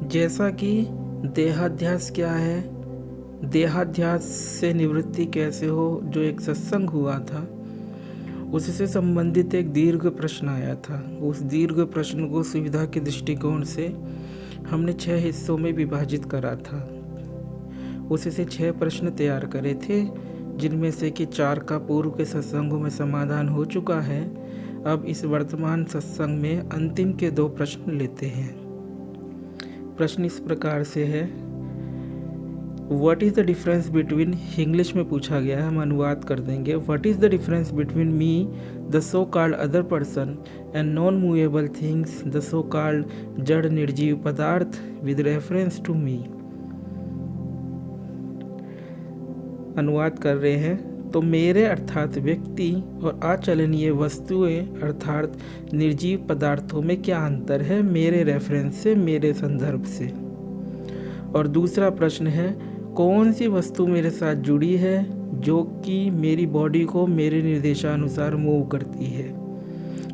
जैसा कि देहाध्यास क्या है, देहाध्यास से निवृत्ति कैसे हो, जो एक सत्संग हुआ था उससे संबंधित एक दीर्घ प्रश्न आया था। उस दीर्घ प्रश्न को सुविधा के दृष्टिकोण से हमने 6 हिस्सों में विभाजित करा था। उससे 6 प्रश्न तैयार करे थे, जिनमें से कि 4 का पूर्व के सत्संगों में समाधान हो चुका है। अब इस वर्तमान सत्संग में अंतिम के 2 प्रश्न लेते हैं। प्रश्न इस प्रकार से है, what is the difference between, English में पूछा गया है, हम अनुवाद कर देंगे। What is the difference between me the so called other person and non movable things the so called जड़ निर्जीव पदार्थ विद रेफरेंस टू मी। अनुवाद कर रहे हैं, तो मेरे अर्थात व्यक्ति और अचलनीय वस्तुएं अर्थात निर्जीव पदार्थों में क्या अंतर है मेरे रेफरेंस से, मेरे संदर्भ से। और दूसरा प्रश्न है, कौन सी वस्तु मेरे साथ जुड़ी है जो कि मेरी बॉडी को मेरे निर्देशानुसार मूव करती है,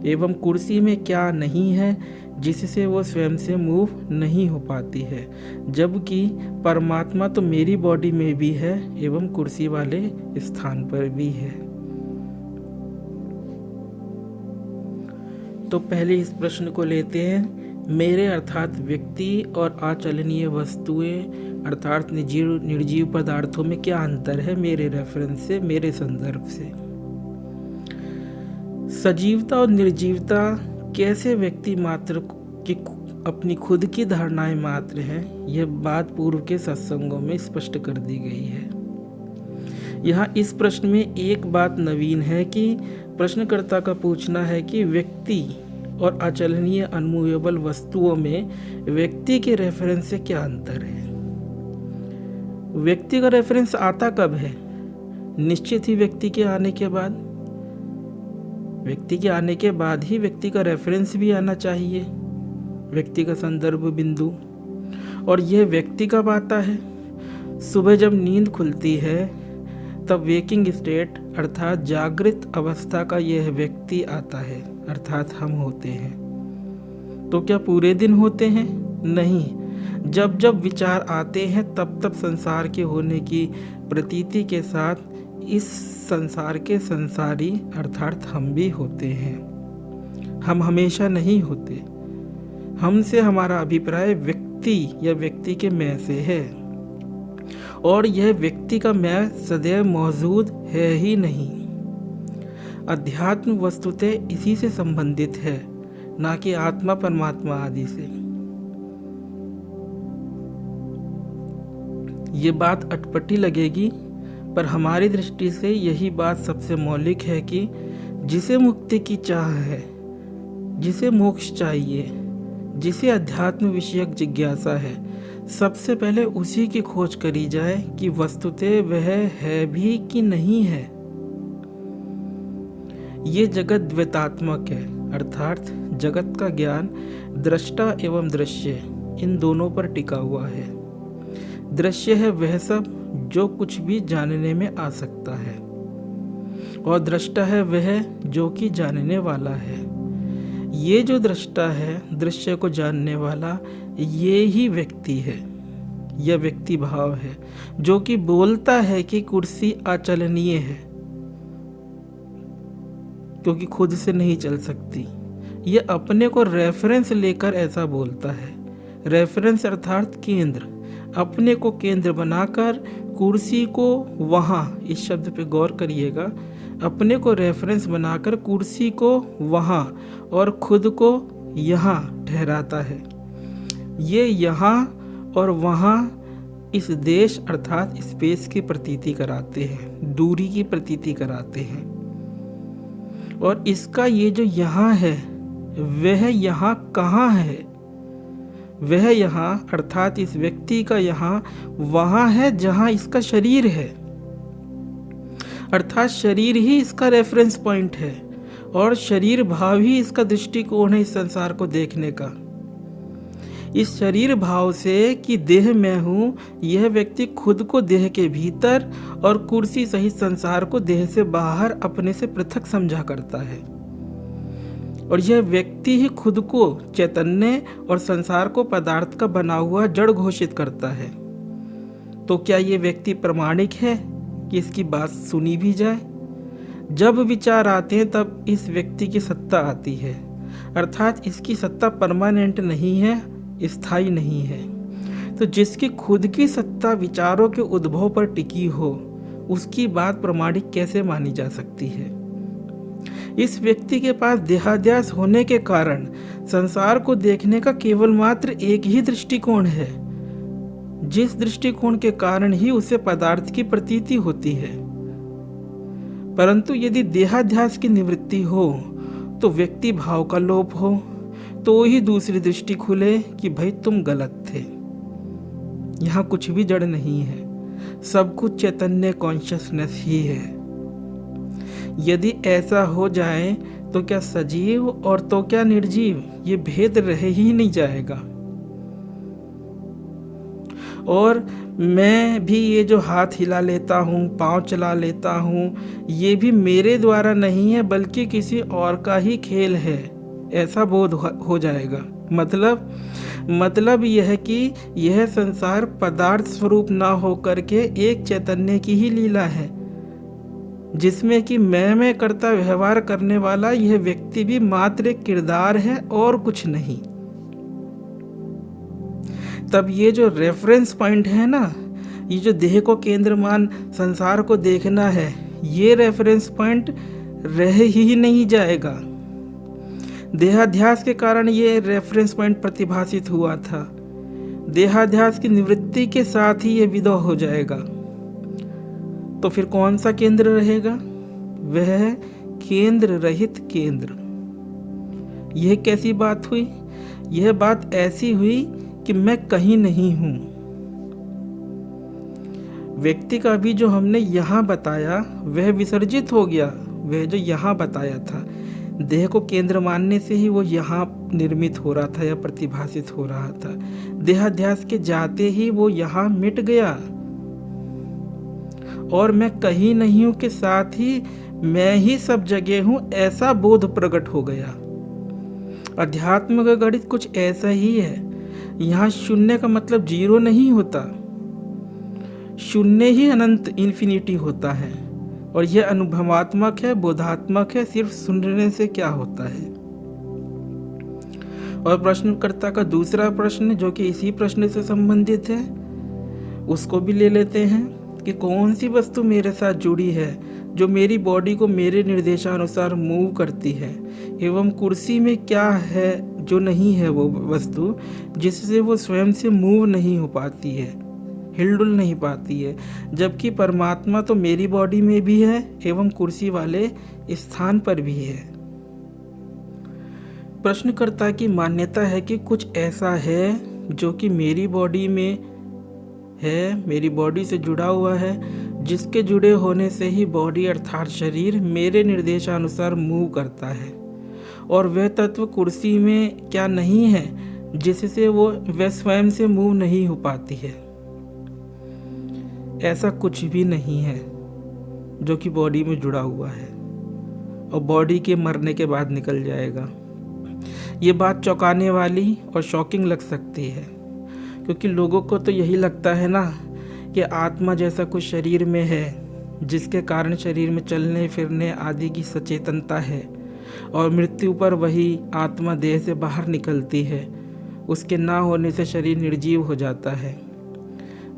एवं कुर्सी में क्या नहीं है जिससे वो स्वयं से मूव नहीं हो पाती है, जबकि परमात्मा तो मेरी बॉडी में भी है एवं कुर्सी वाले स्थान पर भी है। तो पहले इस प्रश्न को लेते हैं। मेरे अर्थात व्यक्ति और अचलनीय वस्तुएं अर्थात निर्जीव पदार्थों में क्या अंतर है मेरे रेफरेंस से, मेरे संदर्भ से। सजीवता और निर्जीवता कैसे व्यक्ति मात्र की अपनी खुद की धारणाएं मात्र हैं, यह बात पूर्व के सत्संगों में स्पष्ट कर दी गई है। यहाँ इस प्रश्न में एक बात नवीन है कि प्रश्नकर्ता का पूछना है कि व्यक्ति और अचलनीय अनमूवेबल वस्तुओं में व्यक्ति के रेफरेंस से क्या अंतर है। व्यक्ति का रेफरेंस आता कब है? निश्चित ही व्यक्ति के आने के बाद। व्यक्ति के आने के बाद ही व्यक्ति का रेफरेंस भी आना चाहिए, व्यक्ति का संदर्भ बिंदु। और यह व्यक्ति कब आता है? सुबह जब नींद खुलती है तब वेकिंग स्टेट अर्थात जागृत अवस्था का यह व्यक्ति आता है, अर्थात हम होते हैं। तो क्या पूरे दिन होते हैं? नहीं। जब जब विचार आते हैं तब तब संसार के होने की प्रतीति के साथ इस संसार के संसारी अर्थात हम भी होते हैं। हम हमेशा नहीं होते। हमसे हमारा अभिप्राय व्यक्ति या व्यक्ति के मैं से है, और यह व्यक्ति का मैं सदैव मौजूद है ही नहीं। अध्यात्म वस्तुतः इसी से संबंधित है, ना कि आत्मा परमात्मा आदि से। ये बात अटपटी लगेगी, पर हमारी दृष्टि से यही बात सबसे मौलिक है कि जिसे मुक्ति की चाह है, जिसे मोक्ष चाहिए, जिसे अध्यात्म विषयक जिज्ञासा है, सबसे पहले उसी की खोज करी जाए कि वस्तुतः वह है भी कि नहीं है। ये जगत द्वैतात्मक है, अर्थात जगत का ज्ञान दृष्टा एवं दृश्य इन दोनों पर टिका हुआ है। दृश्य है वह सब जो कुछ भी जानने में आ सकता है, और दृष्टा है वह जो कि जानने वाला है। ये जो दृष्टा है, दृश्य को जानने वाला, ये ही व्यक्ति है। यह व्यक्ति भाव है जो कि बोलता है कि कुर्सी अचलनीय है क्योंकि खुद से नहीं चल सकती। यह अपने को रेफरेंस लेकर ऐसा बोलता है। रेफरेंस अर्थात केंद्र, अपने को केंद्र बनाकर कुर्सी को वहाँ, इस शब्द पे गौर करिएगा, अपने को रेफरेंस बनाकर कुर्सी को वहाँ और खुद को यहाँ ठहराता है। ये यहाँ और वहाँ इस देश अर्थात स्पेस की प्रतीति कराते हैं, दूरी की प्रतीति कराते हैं। और इसका ये जो यहाँ है, वह यहाँ कहाँ है? वह यहाँ अर्थात इस व्यक्ति का यहाँ वहाँ है जहाँ इसका शरीर है, अर्थात शरीर ही इसका रेफरेंस पॉइंट है, और शरीर भाव ही इसका दृष्टिकोण है इस संसार को देखने का। इस शरीर भाव से कि देह मैं हूँ, यह व्यक्ति खुद को देह के भीतर और कुर्सी सहित संसार को देह से बाहर अपने से पृथक समझा करता है। और यह व्यक्ति ही खुद को चैतन्य और संसार को पदार्थ का बना हुआ जड़ घोषित करता है। तो क्या ये व्यक्ति प्रामाणिक है कि इसकी बात सुनी भी जाए? जब विचार आते हैं तब इस व्यक्ति की सत्ता आती है, अर्थात इसकी सत्ता परमानेंट नहीं है, स्थायी नहीं है। तो जिसकी खुद की सत्ता विचारों के उद्भव पर टिकी हो, उसकी बात प्रामाणिक कैसे मानी जा सकती है? इस व्यक्ति के पास देहाध्यास होने के कारण संसार को देखने का केवल मात्र एक ही दृष्टिकोण है, जिस दृष्टिकोण के कारण ही उसे पदार्थ की प्रतीति होती है। परंतु यदि देहाध्यास की निवृत्ति हो तो व्यक्ति भाव का लोप हो, तो ही दूसरी दृष्टि खुले कि भाई तुम गलत थे, यहाँ कुछ भी जड़ नहीं है, सब कुछ चैतन्य कॉन्शियसनेस ही है। यदि ऐसा हो जाए तो क्या सजीव और तो क्या निर्जीव, ये भेद रह ही नहीं जाएगा। और मैं भी ये जो हाथ हिला लेता हूँ, पाँव चला लेता हूँ, ये भी मेरे द्वारा नहीं है बल्कि किसी और का ही खेल है, ऐसा बोध हो जाएगा। मतलब यह है कि यह संसार पदार्थ स्वरूप ना होकर के एक चैतन्य की ही लीला है, जिसमें कि मैं करता व्यवहार करने वाला यह व्यक्ति भी मात्र एक किरदार है और कुछ नहीं। तब ये जो रेफरेंस पॉइंट है ना, ये जो देह को केंद्र मान संसार को देखना है, ये रेफरेंस पॉइंट रह ही नहीं जाएगा। देहाध्यास के कारण ये रेफरेंस पॉइंट प्रतिभासित हुआ था, देहाध्यास की निवृत्ति के साथ ही ये विदा हो जाएगा। तो फिर कौन सा केंद्र रहेगा? वह केंद्र रहित केंद्र। यह कैसी बात हुई? यह बात ऐसी हुई कि मैं कहीं नहीं हूं। व्यक्ति का भी जो हमने यहाँ बताया वह विसर्जित हो गया। वह जो यहाँ बताया था, देह को केंद्र मानने से ही वो यहाँ निर्मित हो रहा था या प्रतिभासित हो रहा था। देहाध्यास के जाते ही वो यहाँ मिट गया और मैं कहीं नहीं हूँ के साथ ही मैं ही सब जगह हूँ, ऐसा बोध प्रकट हो गया। अध्यात्म का गणित कुछ ऐसा ही है। यहाँ शून्य का मतलब जीरो नहीं होता, शून्य ही अनंत इन्फिनिटी होता है। और यह अनुभवात्मक है, बोधात्मक है। सिर्फ सुनने से क्या होता है? और प्रश्नकर्ता का दूसरा प्रश्न जो कि इसी प्रश्न से संबंधित है, उसको भी ले लेते हैं कि कौन सी वस्तु मेरे साथ जुड़ी है जो मेरी बॉडी को मेरे निर्देशानुसार मूव करती है, एवं कुर्सी में क्या है जो नहीं है वो वस्तु जिससे वो स्वयं से मूव नहीं हो पाती है, हिलडुल नहीं पाती है। जबकि परमात्मा तो मेरी बॉडी में भी है एवं कुर्सी वाले स्थान पर भी है। प्रश्नकर्ता की मान्यता है कि कुछ ऐसा है जो कि मेरी बॉडी में है, मेरी बॉडी से जुड़ा हुआ है, जिसके जुड़े होने से ही बॉडी अर्थात शरीर मेरे निर्देशानुसार मूव करता है। और वह तत्व कुर्सी में क्या नहीं है जिससे वह स्वयं से मूव नहीं हो पाती है। ऐसा कुछ भी नहीं है जो कि बॉडी में जुड़ा हुआ है और बॉडी के मरने के बाद निकल जाएगा। ये बात चौंकाने वाली और शॉकिंग लग सकती है, क्योंकि लोगों को तो यही लगता है ना कि आत्मा जैसा कुछ शरीर में है, जिसके कारण शरीर में चलने फिरने आदि की सचेतनता है, और मृत्यु पर वही आत्मा देह से बाहर निकलती है। उसके ना होने से शरीर निर्जीव हो जाता है।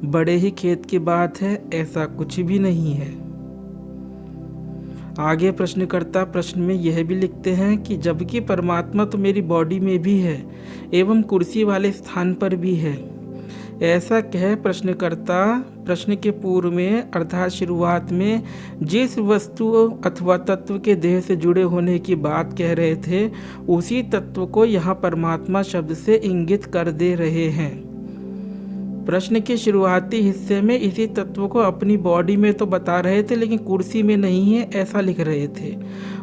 बड़े ही खेद की बात है, ऐसा कुछ भी नहीं है। आगे प्रश्नकर्ता प्रश्न में यह भी लिखते हैं कि जबकि परमात्मा तो मेरी बॉडी में भी है एवं कुर्सी वाले स्थान पर भी है, ऐसा कह प्रश्नकर्ता प्रश्न के पूर्व में अर्थात शुरुआत में जिस वस्तु अथवा तत्व के देह से जुड़े होने की बात कह रहे थे, उसी तत्व को यहाँ परमात्मा शब्द से इंगित कर दे रहे हैं। प्रश्न के शुरुआती हिस्से में इसी तत्व को अपनी बॉडी में तो बता रहे थे, लेकिन कुर्सी में नहीं है ऐसा लिख रहे थे।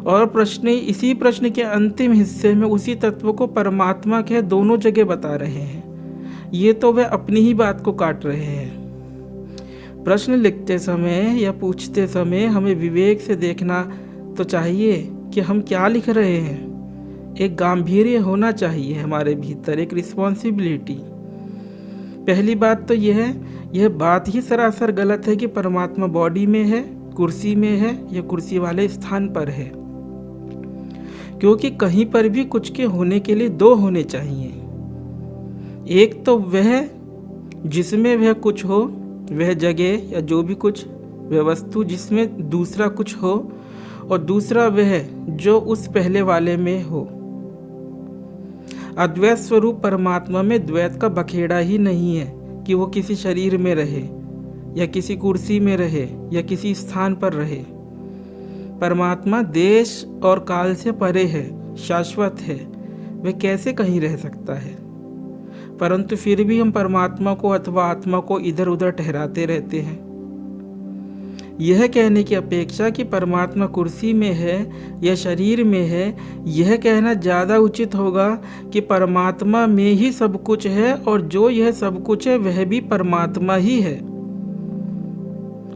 और इसी प्रश्न के अंतिम हिस्से में उसी तत्व को परमात्मा के दोनों जगह बता रहे हैं। ये तो वे अपनी ही बात को काट रहे हैं। प्रश्न लिखते समय या पूछते समय हमें विवेक से देखना तो चाहिए कि हम क्या लिख रहे हैं। एक गांभीर्य होना चाहिए हमारे भीतर, एक रिस्पॉन्सिबिलिटी। पहली बात तो यह बात ही सरासर गलत है कि परमात्मा बॉडी में है, कुर्सी में है या कुर्सी वाले स्थान पर है, क्योंकि कहीं पर भी कुछ के होने के लिए दो होने चाहिए। एक तो वह जिसमें वह कुछ हो, वह जगह या जो भी कुछ वह वस्तु जिसमें दूसरा कुछ हो, और दूसरा वह जो उस पहले वाले में हो। अद्वैत स्वरूप परमात्मा में द्वैत का बखेड़ा ही नहीं है कि वो किसी शरीर में रहे या किसी कुर्सी में रहे या किसी स्थान पर रहे। परमात्मा देश और काल से परे है, शाश्वत है, वह कैसे कहीं रह सकता है। परंतु फिर भी हम परमात्मा को अथवा आत्मा को इधर उधर ठहराते रहते हैं। यह कहने की अपेक्षा कि परमात्मा कुर्सी में है या शरीर में है, यह कहना ज़्यादा उचित होगा कि परमात्मा में ही सब कुछ है और जो यह सब कुछ है वह भी परमात्मा ही है।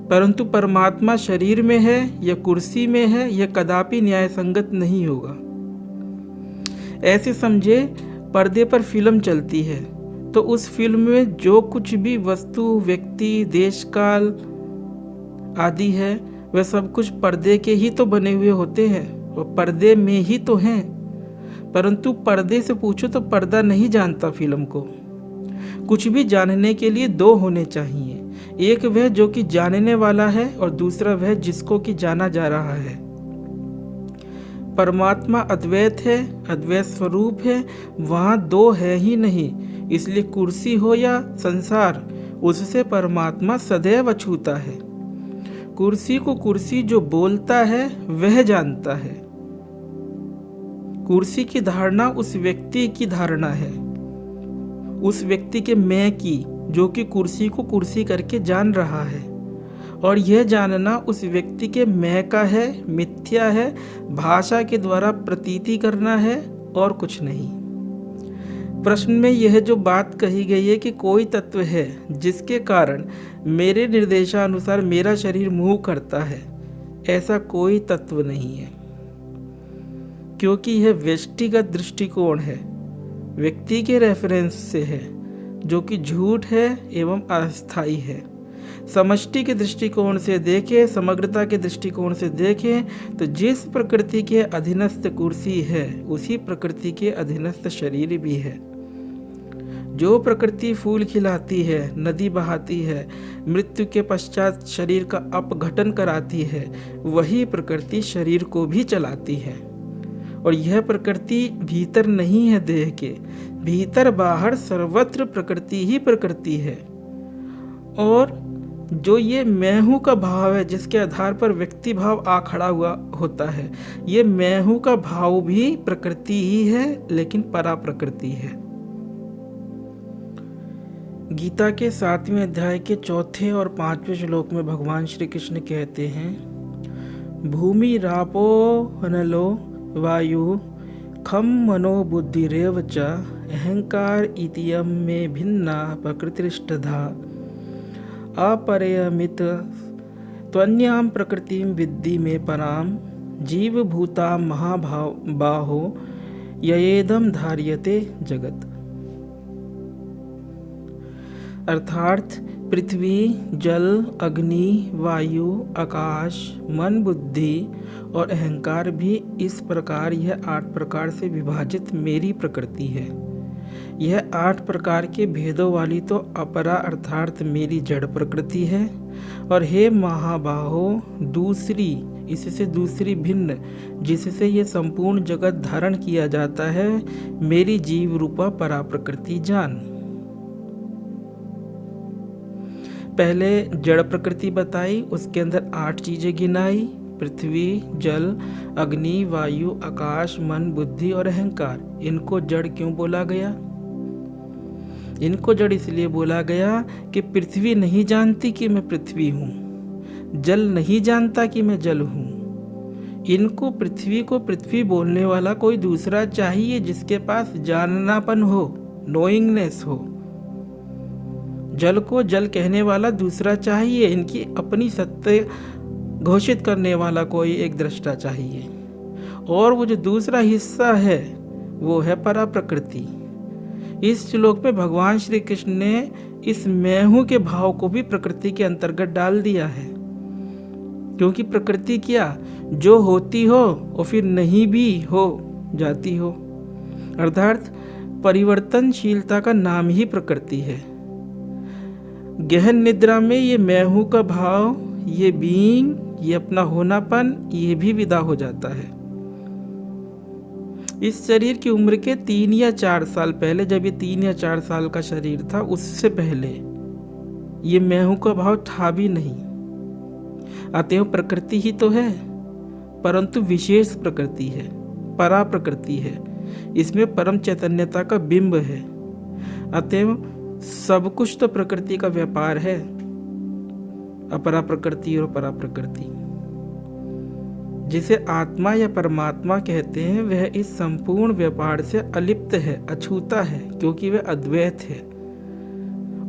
परंतु परमात्मा शरीर में है या कुर्सी में है, यह कदापि न्याय संगत नहीं होगा। ऐसे समझे, पर्दे पर फिल्म चलती है तो उस फिल्म में जो कुछ भी वस्तु, व्यक्ति, देश काल आदि है, वह सब कुछ पर्दे के ही तो बने हुए होते हैं, वह पर्दे में ही तो हैं। परंतु पर्दे से पूछो तो पर्दा नहीं जानता फिल्म को। कुछ भी जानने के लिए दो होने चाहिए, एक वह जो कि जानने वाला है और दूसरा वह जिसको कि जाना जा रहा है। परमात्मा अद्वैत है, अद्वैत स्वरूप है, वहाँ दो है ही नहीं। इसलिए कुर्सी हो या संसार, उससे परमात्मा सदैव अछूता है। कुर्सी को कुर्सी जो बोलता है वह जानता है। कुर्सी की धारणा उस व्यक्ति की धारणा है, उस व्यक्ति के मैं की, जो कि कुर्सी को कुर्सी करके जान रहा है। और यह जानना उस व्यक्ति के मैं का है, मिथ्या है, भाषा के द्वारा प्रतीति करना है और कुछ नहीं। प्रश्न में यह जो बात कही गई है कि कोई तत्व है जिसके कारण मेरे निर्देशानुसार मेरा शरीर मूव करता है, ऐसा कोई तत्व नहीं है, क्योंकि यह व्यष्टिगत दृष्टिकोण है, व्यक्ति के रेफरेंस से है, जो कि झूठ है एवं अस्थायी है। समष्टि के दृष्टिकोण से देखें, समग्रता के दृष्टिकोण से देखें तो जिस प्रकृति के अधीनस्थ कुर्सी है उसी प्रकृति के अधीनस्थ शरीर भी है। जो प्रकृति फूल खिलाती है, नदी बहाती है, मृत्यु के पश्चात शरीर का अपघटन कराती है, वही प्रकृति शरीर को भी चलाती है। और यह प्रकृति भीतर नहीं है देह के, भीतर बाहर सर्वत्र प्रकृति ही प्रकृति है। और जो ये मैं हूँ का भाव है, जिसके आधार पर व्यक्ति भाव आ खड़ा हुआ होता है, ये मैं हूँ का भाव भी प्रकृति ही है, लेकिन परा प्रकृति है। गीता के 7वें अध्याय के 4 और 5वें श्लोक में भगवान श्री कृष्ण कहते हैं, भूमि रापो नलो वायु खम मनो बुद्धिरेव च अहंकार इतियम में भिन्ना प्रकृतिष्ठधा अपरयमित त्वन्याम प्रकृतिम विद्धि में पराम जीव भूता महाबाहो ययेदम धार्यते जगत। अर्थात पृथ्वी, जल, अग्नि, वायु, आकाश, मन, बुद्धि और अहंकार भी इस प्रकार यह 8 प्रकार से विभाजित मेरी प्रकृति है। यह 8 प्रकार के भेदों वाली तो अपरा अर्थात मेरी जड़ प्रकृति है। और हे महाबाहो, दूसरी, इससे दूसरी भिन्न, जिससे यह संपूर्ण जगत धारण किया जाता है, मेरी जीव रूपा परा प्रकृति जान। पहले जड़ प्रकृति बताई, उसके अंदर 8 चीजें गिनाई, पृथ्वी, जल, अग्नि, वायु, आकाश, मन, बुद्धि और अहंकार। इनको जड़ क्यों बोला गया? इनको जड़ इसलिए बोला गया कि पृथ्वी नहीं जानती कि मैं पृथ्वी हूँ, जल नहीं जानता कि मैं जल हूँ। इनको पृथ्वी को पृथ्वी बोलने वाला कोई दूसरा चाहिए, जिसके पास जाननापन हो, नोइंगनेस हो। जल को जल कहने वाला दूसरा चाहिए, इनकी अपनी सत्य घोषित करने वाला कोई एक दृष्टा चाहिए। और वो जो दूसरा हिस्सा है वो है परा प्रकृति। इस श्लोक में भगवान श्री कृष्ण ने इस मैं हूं के भाव को भी प्रकृति के अंतर्गत डाल दिया है, क्योंकि प्रकृति क्या जो होती हो और फिर नहीं भी हो जाती हो, अर्थात परिवर्तनशीलता का नाम ही प्रकृति है। गहन निद्रा में ये मैं हूं का भाव, ये बीइंग, ये अपना होनापन, ये भी विदा हो जाता है। इस शरीर की उम्र के 3 या 4 साल पहले, जब ये 3 या 4 साल का शरीर था, उससे पहले ये मैं हूं का भाव था भी नहीं। अतएव प्रकृति ही तो है, परंतु विशेष प्रकृति है, परा प्रकृति है। इसमें परम चैतन्यता का बिंब है। अतएव सब कुछ तो प्रकृति का व्यापार है, अपरा प्रकृति और परा प्रकृति। जिसे आत्मा या परमात्मा कहते हैं, वह इस संपूर्ण व्यापार से अलिप्त है, अछूता है, क्योंकि वह अद्वैत है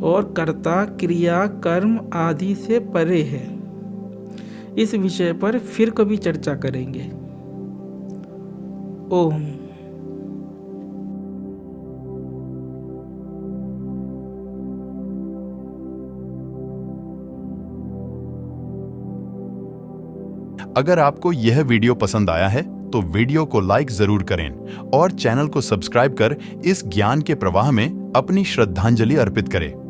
और कर्ता, क्रिया, कर्म आदि से परे है। इस विषय पर फिर कभी चर्चा करेंगे। ओम। अगर आपको यह वीडियो पसंद आया है तो वीडियो को लाइक जरूर करें और चैनल को सब्सक्राइब कर इस ज्ञान के प्रवाह में अपनी श्रद्धांजलि अर्पित करें।